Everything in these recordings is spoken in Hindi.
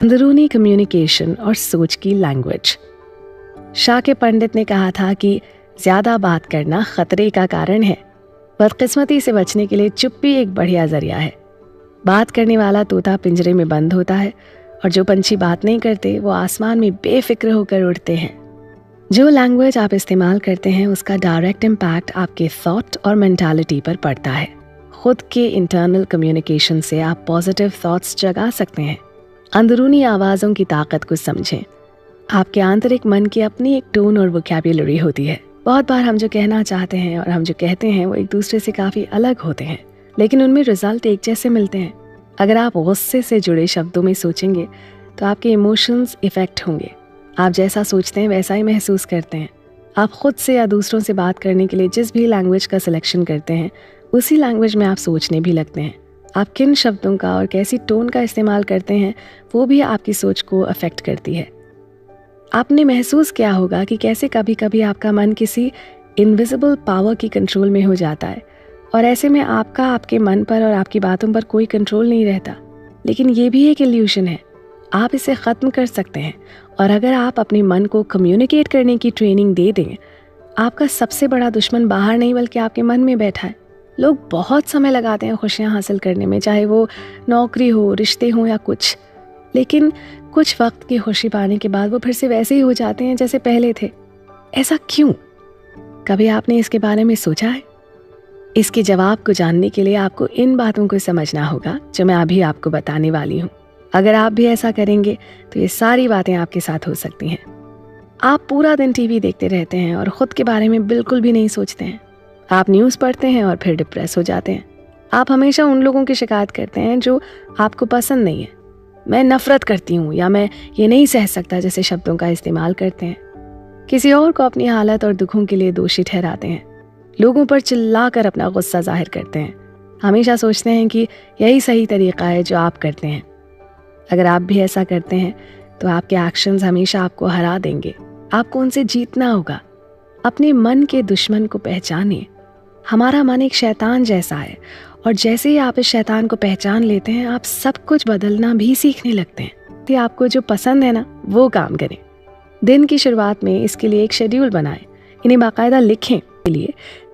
अंदरूनी कम्युनिकेशन और सोच की लैंग्वेज। शाह के पंडित ने कहा था कि ज़्यादा बात करना खतरे का कारण है। बदकिस्मती से बचने के लिए चुप्पी एक बढ़िया जरिया है। बात करने वाला तोता पिंजरे में बंद होता है और जो पंछी बात नहीं करते वो आसमान में बेफिक्र होकर उड़ते हैं। जो लैंग्वेज आप इस्तेमाल करते हैं उसका डायरेक्ट इम्पैक्ट आपके थॉट और मेंटालिटी पर पड़ता है। खुद के इंटरनल कम्युनिकेशन से आप पॉजिटिव थॉट्स जगा सकते हैं। अंदरूनी आवाज़ों की ताकत को समझें। आपके आंतरिक मन की अपनी एक टोन और वोकैब्युलरी होती है। बहुत बार हम जो कहना चाहते हैं और हम जो कहते हैं वो एक दूसरे से काफ़ी अलग होते हैं, लेकिन उनमें रिजल्ट एक जैसे मिलते हैं। अगर आप गुस्से से जुड़े शब्दों में सोचेंगे तो आपके इमोशंस इफेक्ट होंगे। आप जैसा सोचते हैं वैसा ही महसूस करते हैं। आप खुद से या दूसरों से बात करने के लिए जिस भी लैंग्वेज का सिलेक्शन करते हैं उसी लैंग्वेज में आप सोचने भी लगते हैं। आप किन शब्दों का और कैसी टोन का इस्तेमाल करते हैं वो भी आपकी सोच को अफेक्ट करती है। आपने महसूस किया होगा कि कैसे कभी कभी आपका मन किसी इनविजिबल पावर की कंट्रोल में हो जाता है और ऐसे में आपके मन पर और आपकी बातों पर कोई कंट्रोल नहीं रहता। लेकिन ये भी एक इल्यूशन है। आप इसे ख़त्म कर सकते हैं और अगर आप अपने मन को कम्युनिकेट करने की ट्रेनिंग दे दें, आपका सबसे बड़ा दुश्मन बाहर नहीं बल्कि आपके मन में बैठा है। लोग बहुत समय लगाते हैं खुशियाँ हासिल करने में, चाहे वो नौकरी हो, रिश्ते हों या कुछ, लेकिन कुछ वक्त की खुशी पाने के बाद वो फिर से वैसे ही हो जाते हैं जैसे पहले थे। ऐसा क्यों? कभी आपने इसके बारे में सोचा है? इसके जवाब को जानने के लिए आपको इन बातों को समझना होगा जो मैं अभी आपको बताने वाली हूँ। अगर आप भी ऐसा करेंगे तो ये सारी बातें आपके साथ हो सकती हैं। आप पूरा दिन टीवी देखते रहते हैं और ख़ुद के बारे में बिल्कुल भी नहीं सोचते हैं। आप न्यूज़ पढ़ते हैं और फिर डिप्रेस हो जाते हैं। आप हमेशा उन लोगों की शिकायत करते हैं जो आपको पसंद नहीं है। मैं नफ़रत करती हूँ या मैं ये नहीं सह सकता जैसे शब्दों का इस्तेमाल करते हैं। किसी और को अपनी हालत और दुखों के लिए दोषी ठहराते हैं। लोगों पर चिल्लाकर अपना गुस्सा जाहिर करते हैं। हमेशा सोचते हैं कि यही सही तरीका है जो आप करते हैं। अगर आप भी ऐसा करते हैं तो आपके एक्शंस हमेशा आपको हरा देंगे। आपको उनसे जीतना होगा। अपने मन के दुश्मन को पहचानिए। हमारा मन एक शैतान जैसा है और जैसे ही आप इस शैतान को पहचान लेते हैं आप सब कुछ बदलना भी सीखने लगते हैं। तो आपको जो पसंद है ना वो काम करें। दिन की शुरुआत में इसके लिए एक शेड्यूल बनाएं। इन्हें बाकायदा लिखें। के लिए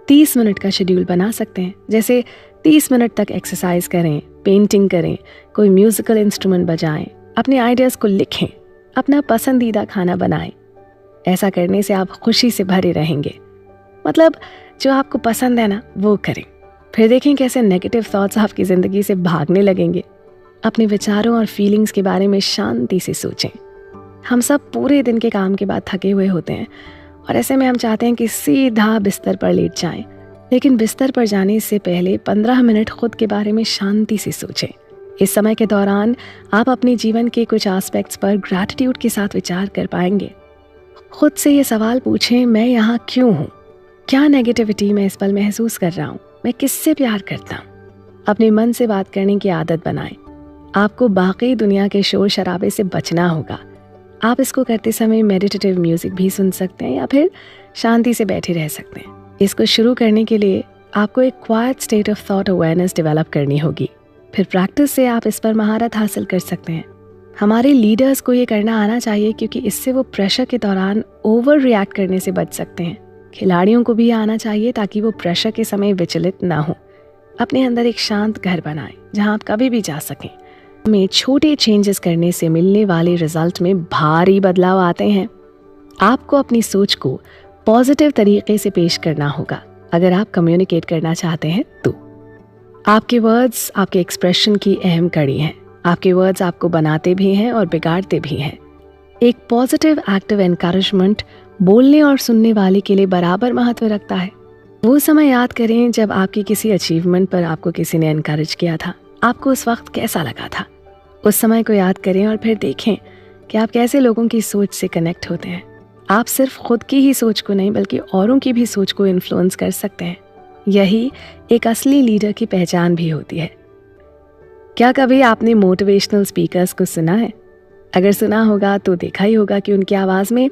30 मिनट का शेड्यूल बना सकते हैं, जैसे 30 मिनट तक एक्सरसाइज करें, पेंटिंग करें, कोई म्यूजिकल इंस्ट्रूमेंट बजाएं, अपने आइडियाज़ को लिखें, अपना पसंदीदा खाना बनाएं। ऐसा करने से आप खुशी से भरे रहेंगे। मतलब जो आपको पसंद है ना वो करें। फिर देखें कैसे नेगेटिव थॉट्स आपकी ज़िंदगी से भागने लगेंगे। अपने विचारों और फीलिंग्स के बारे में शांति से सोचें। हम सब पूरे दिन के काम के बाद थके हुए होते हैं और ऐसे में हम चाहते हैं कि सीधा बिस्तर पर लेट जाएं, लेकिन बिस्तर पर जाने से पहले 15 मिनट खुद के बारे में शांति से सोचें। इस समय के दौरान आप अपने जीवन के कुछ एस्पेक्ट्स पर ग्रैटिट्यूड के साथ विचार कर पाएंगे। खुद से ये सवाल पूछें, मैं यहाँ क्यों हूँ? क्या नेगेटिविटी मैं इस पल महसूस कर रहा हूँ? मैं किससे प्यार करता हूँ? अपने मन से बात करने की आदत बनाएं। आपको बाकी दुनिया के शोर शराबे से बचना होगा। आप इसको करते समय मेडिटेटिव म्यूजिक भी सुन सकते हैं या फिर शांति से बैठे रह सकते हैं। इसको शुरू करने के लिए आपको एक quite state of thought awareness develop करनी होगी। फिर प्रैक्टिस से आप इस पर महारत हासिल कर सकते हैं। हमारे लीडर्स को ये करना आना चाहिए क्योंकि इससे वो प्रेशर के दौरान ओवर रिएक्ट करने से बच सकते हैं। खिलाड़ियों को भी आना चाहिए ताकि वो प्रेशर के समय विचलित ना हो। अपने अंदर एक शांत घर बनाएं जहां आप कभी भी जा सकें। में छोटे चेंजेस करने से मिलने वाले रिजल्ट में भारी बदलाव आते हैं। आपको अपनी सोच को पॉजिटिव तरीके से पेश करना होगा अगर आप कम्युनिकेट करना चाहते हैं तो। आपके वर्ड्स आपके एक्सप्रेशन की अहम कड़ी हैं। आपके वर्ड्स आपको बनाते भी हैं और बिगाड़ते भी हैं। एक पॉजिटिव एक्टिव एनकरेजमेंट बोलने और सुनने वाले के लिए बराबर महत्व रखता है। वो समय याद करें जब आपकी किसी अचीवमेंट पर आपको किसी ने एनकरेज किया था। आपको उस वक्त कैसा लगा था? उस समय को याद करें और फिर देखें कि आप कैसे लोगों की सोच से कनेक्ट होते हैं। आप सिर्फ खुद की ही सोच को नहीं बल्कि औरों की भी सोच को इन्फ्लुएंस कर सकते हैं। यही एक असली लीडर की पहचान भी होती है। क्या कभी आपने मोटिवेशनल स्पीकर्स को सुना है? अगर सुना होगा तो देखा ही होगा कि उनकी आवाज़ में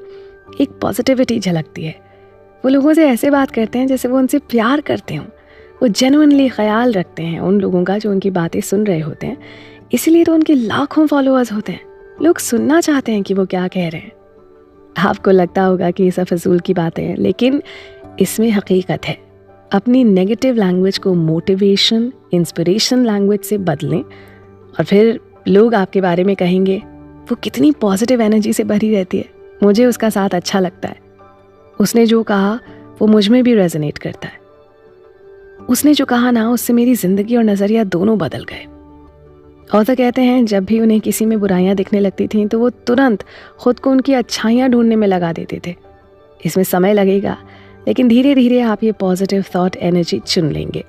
एक पॉजिटिविटी झलकती है। वो लोगों से ऐसे बात करते हैं जैसे वो उनसे प्यार करते हों। वो जेन्युइनली ख्याल रखते हैं उन लोगों का जो उनकी बातें सुन रहे होते हैं। इसलिए तो उनके लाखों फॉलोअर्स होते हैं। लोग सुनना चाहते हैं कि वो क्या कह रहे हैं। आपको लगता होगा कि ये सब फजूल की बातें हैं, लेकिन इसमें हकीकत है। अपनी नेगेटिव लैंग्वेज को मोटिवेशन, इंस्पिरेशन लैंग्वेज से बदलें और फिर लोग आपके बारे में कहेंगे वो कितनी पॉजिटिव एनर्जी से भरी रहती है, मुझे उसका साथ अच्छा लगता है, उसने जो कहा वो मुझ में भी रेजोनेट करता है, उसने जो कहा ना उससे मेरी ज़िंदगी और नज़रिया दोनों बदल गए। ऑथर कहते हैं जब भी उन्हें किसी में बुराइयां दिखने लगती थीं तो वो तुरंत खुद को उनकी अच्छाइयां ढूंढने में लगा देते थे। इसमें समय लगेगा, लेकिन धीरे धीरे आप ये पॉजिटिव थॉट एनर्जी चुन लेंगे।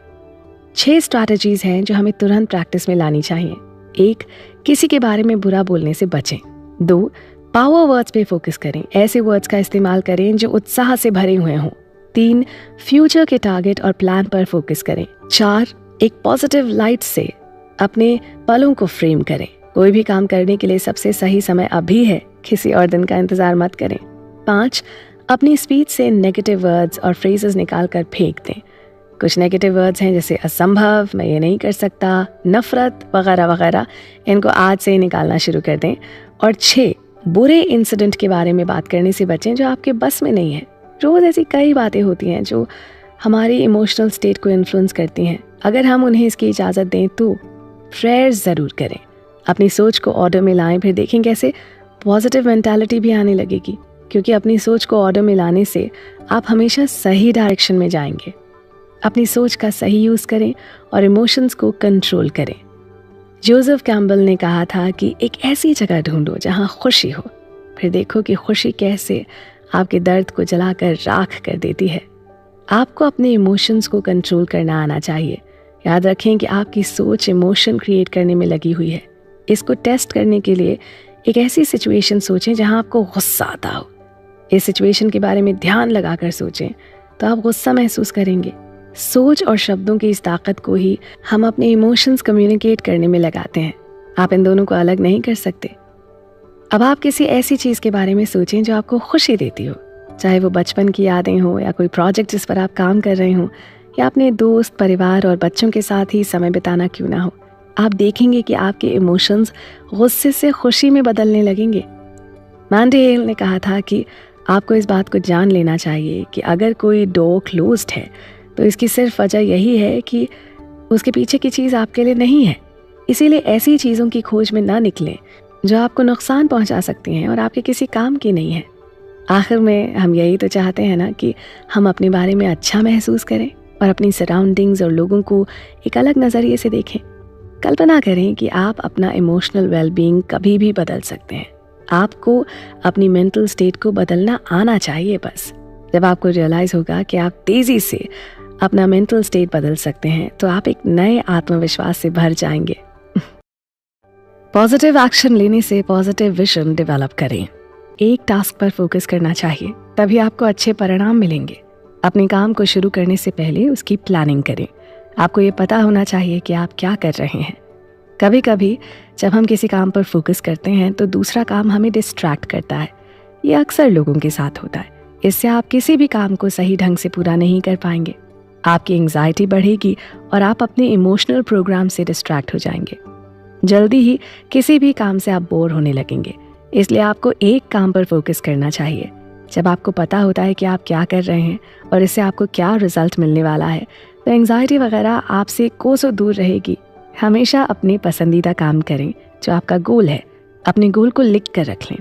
6 स्ट्रैटेजीज हैं जो हमें तुरंत प्रैक्टिस में लानी चाहिए। 1, किसी के बारे में बुरा बोलने से बचें। 2, पावर वर्ड्स पे फोकस करें, ऐसे वर्ड्स का इस्तेमाल करें जो उत्साह से भरे हुए हों। 3, फ्यूचर के टारगेट और प्लान पर फोकस करें। 4, एक पॉजिटिव लाइट से अपने पलों को फ्रेम करें। कोई भी काम करने के लिए सबसे सही समय अभी है, किसी और दिन का इंतजार मत करें। 5, अपनी स्पीच से नेगेटिव वर्ड्स और फ्रेजेस निकाल कर फेंक दें। कुछ नेगेटिव वर्ड्स हैं जैसे असंभव, मैं ये नहीं कर सकता, नफरत वगैरह वगैरह, इनको आज से ही निकालना शुरू कर दें। और 6, बुरे इंसिडेंट के बारे में बात करने से बचें जो आपके बस में नहीं है। रोज़ ऐसी कई बातें होती हैं जो हमारी इमोशनल स्टेट को इन्फ्लुएंस करती हैं। अगर हम उन्हें इसकी इजाज़त दें तो प्रेयर्स ज़रूर करें, अपनी सोच को ऑर्डर में लाएं, फिर देखें कैसे पॉजिटिव मेंटालिटी भी आने लगेगी, क्योंकि अपनी सोच को ऑर्डर में लाने से आप हमेशा सही डायरेक्शन में जाएंगे। अपनी सोच का सही यूज़ करें और इमोशंस को कंट्रोल करें। जोसेफ कैम्बल ने कहा था कि एक ऐसी जगह ढूंढो जहां खुशी हो, फिर देखो कि खुशी कैसे आपके दर्द को जलाकर राख कर देती है। आपको अपने इमोशंस को कंट्रोल करना आना चाहिए। याद रखें कि आपकी सोच इमोशन क्रिएट करने में लगी हुई है। इसको टेस्ट करने के लिए एक ऐसी सिचुएशन सोचें जहां आपको गुस्सा आता हो। इस सिचुएशन के बारे में ध्यान लगाकर सोचें तो आप गुस्सा महसूस करेंगे। सोच और शब्दों की इस ताकत को ही हम अपने इमोशंस कम्युनिकेट करने में लगाते हैं। आप इन दोनों को अलग नहीं कर सकते। अब आप किसी ऐसी चीज़ के बारे में सोचें जो आपको खुशी देती हो, चाहे वो बचपन की यादें हो या कोई प्रोजेक्ट जिस पर आप काम कर रहे हो, या अपने दोस्त, परिवार और बच्चों के साथ ही समय बिताना क्यों ना हो। आप देखेंगे कि आपके इमोशंस गुस्से से खुशी में बदलने लगेंगे। मैंडी हेल ने कहा था कि आपको इस बात को जान लेना चाहिए कि अगर कोई डोर क्लोज्ड है तो इसकी सिर्फ वजह यही है कि उसके पीछे की चीज़ आपके लिए नहीं है। इसीलिए ऐसी चीज़ों की खोज में ना निकलें जो आपको नुकसान पहुंचा सकती हैं और आपके किसी काम की नहीं है। आखिर में हम यही तो चाहते हैं ना कि हम अपने बारे में अच्छा महसूस करें और अपनी सराउंडिंग्स और लोगों को एक अलग नज़रिए से देखें। कल्पना करें कि आप अपना इमोशनल वेलबींग कभी भी बदल सकते हैं। आपको अपनी मेंटल स्टेट को बदलना आना चाहिए। बस जब आपको रियलाइज़ होगा कि आप तेज़ी से अपना मेंटल स्टेट बदल सकते हैं तो आप एक नए आत्मविश्वास से भर जाएंगे। पॉजिटिव एक्शन लेने से पॉजिटिव विजन डेवलप करें। एक टास्क पर फोकस करना चाहिए, तभी आपको अच्छे परिणाम मिलेंगे। अपने काम को शुरू करने से पहले उसकी प्लानिंग करें। आपको ये पता होना चाहिए कि आप क्या कर रहे हैं। कभी कभी जब हम किसी काम पर फोकस करते हैं तो दूसरा काम हमें डिस्ट्रैक्ट करता है। ये अक्सर लोगों के साथ होता है। इससे आप किसी भी काम को सही ढंग से पूरा नहीं कर पाएंगे। आपकी एंग्जाइटी बढ़ेगी और आप अपने इमोशनल प्रोग्राम से डिस्ट्रैक्ट हो जाएंगे। जल्दी ही किसी भी काम से आप बोर होने लगेंगे। इसलिए आपको एक काम पर फोकस करना चाहिए। जब आपको पता होता है कि आप क्या कर रहे हैं और इससे आपको क्या रिजल्ट मिलने वाला है तो एंग्जाइटी वगैरह आपसे कोसों दूर रहेगी। हमेशा अपने पसंदीदा काम करें जो आपका गोल है। अपने गोल को लिख कर रख लें।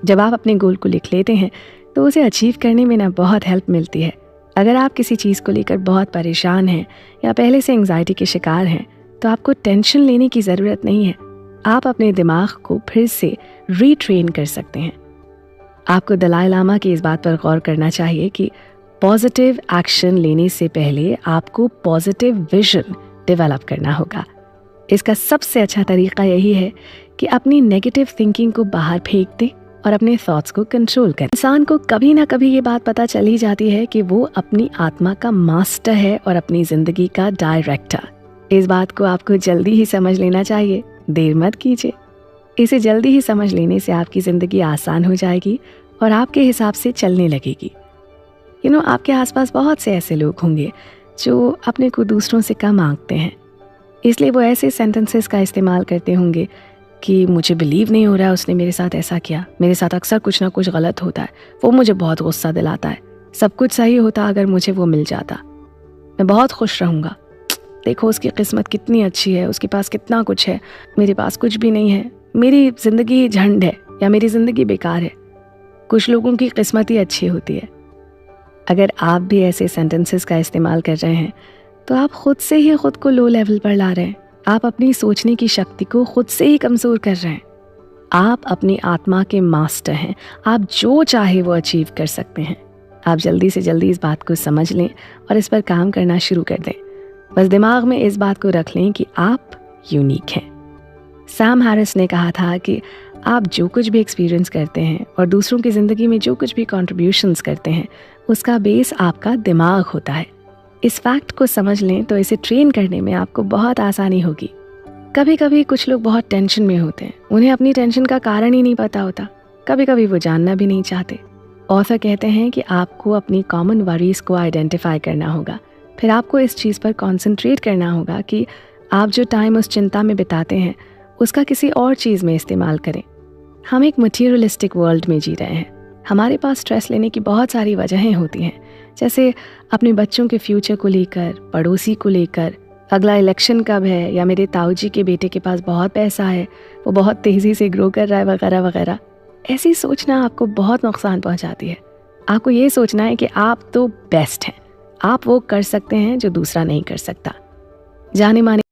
जब आप अपने गोल को लिख लेते हैं तो उसे अचीव करने में ना बहुत हेल्प मिलती है। अगर आप किसी चीज़ को लेकर बहुत परेशान हैं या पहले से एंग्जाइटी के शिकार हैं तो आपको टेंशन लेने की ज़रूरत नहीं है। आप अपने दिमाग को फिर से रीट्रेन कर सकते हैं। आपको दलाई लामा की इस बात पर गौर करना चाहिए कि पॉजिटिव एक्शन लेने से पहले आपको पॉजिटिव विजन डेवलप करना होगा। इसका सबसे अच्छा तरीका यही है कि अपनी नेगेटिव थिंकिंग को बाहर फेंक दें और अपने थॉट्स को कंट्रोल करें। इंसान को कभी ना कभी ये बात पता चल ही जाती है कि वो अपनी आत्मा का मास्टर है और अपनी जिंदगी का डायरेक्टर। इस बात को आपको जल्दी ही समझ लेना चाहिए, देर मत कीजिए। इसे जल्दी ही समझ लेने से आपकी ज़िंदगी आसान हो जाएगी और आपके हिसाब से चलने लगेगी। आपके आसपास बहुत से ऐसे लोग होंगे जो अपने को दूसरों से कम आंकते हैं, इसलिए वो ऐसे सेंटेंसेस का इस्तेमाल करते होंगे कि मुझे बिलीव नहीं हो रहा है उसने मेरे साथ ऐसा किया, मेरे साथ अक्सर कुछ ना कुछ गलत होता है, वो मुझे बहुत गुस्सा दिलाता है, सब कुछ सही होता अगर मुझे वो मिल जाता, मैं बहुत खुश रहूँगा। देखो उसकी किस्मत कितनी अच्छी है, उसके पास कितना कुछ है, मेरे पास कुछ भी नहीं है, मेरी ज़िंदगी झंड है या मेरी ज़िंदगी बेकार है। कुछ लोगों की किस्मत ही अच्छी होती है। अगर आप भी ऐसे सेंटेंसेस का इस्तेमाल कर रहे हैं तो आप खुद से ही खुद को लो लेवल पर ला रहे हैं। आप अपनी सोचने की शक्ति को खुद से ही कमज़ोर कर रहे हैं। आप अपनी आत्मा के मास्टर हैं। आप जो चाहे वो अचीव कर सकते हैं। आप जल्दी से जल्दी इस बात को समझ लें और इस पर काम करना शुरू कर दें। बस दिमाग में इस बात को रख लें कि आप यूनिक हैं। सैम हैरिस ने कहा था कि आप जो कुछ भी एक्सपीरियंस करते हैं और दूसरों की ज़िंदगी में जो कुछ भी कंट्रीब्यूशंस करते हैं, उसका बेस आपका दिमाग होता है। इस फैक्ट को समझ लें तो इसे ट्रेन करने में आपको बहुत आसानी होगी। कभी कभी कुछ लोग बहुत टेंशन में होते हैं, उन्हें अपनी टेंशन का कारण ही नहीं पता होता, कभी कभी वो जानना भी नहीं चाहते। ऑथर कहते हैं कि आपको अपनी कॉमन वरीज को आइडेंटिफाई करना होगा, फिर आपको इस चीज़ पर कॉन्सेंट्रेट करना होगा कि आप जो टाइम उस चिंता में बिताते हैं उसका किसी और चीज़ में इस्तेमाल करें। हम एक मटीरियलिस्टिक वर्ल्ड में जी रहे हैं। हमारे पास स्ट्रेस लेने की बहुत सारी वजहें होती हैं, जैसे अपने बच्चों के फ्यूचर को लेकर, पड़ोसी को लेकर, अगला इलेक्शन कब है, या मेरे ताऊजी के बेटे के पास बहुत पैसा है, वो बहुत तेज़ी से ग्रो कर रहा है, वगैरह वगैरह। ऐसी सोचना आपको बहुत नुकसान पहुंचाती है। आपको ये सोचना है कि आप तो बेस्ट हैं, आप वो कर सकते हैं जो दूसरा नहीं कर सकता। जाने माने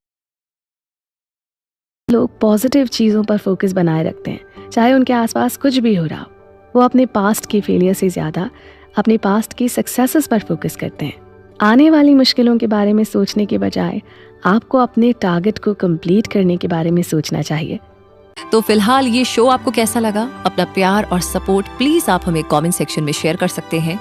लोग पॉजिटिव चीज़ों पर फोकस बनाए रखते हैं, चाहे उनके आसपास कुछ भी हो रहा हो। वो अपने पास्ट की फेलियर से ज़्यादा अपने पास्ट की सक्सेसेस पर फोकस करते हैं। आने वाली मुश्किलों के बारे में सोचने के बजाय आपको अपने टारगेट को कंप्लीट करने के बारे में सोचना चाहिए। तो फिलहाल ये शो आपको कैसा लगा? अपना प्यार और सपोर्ट प्लीज आप हमें कमेंट सेक्शन में शेयर कर सकते हैं।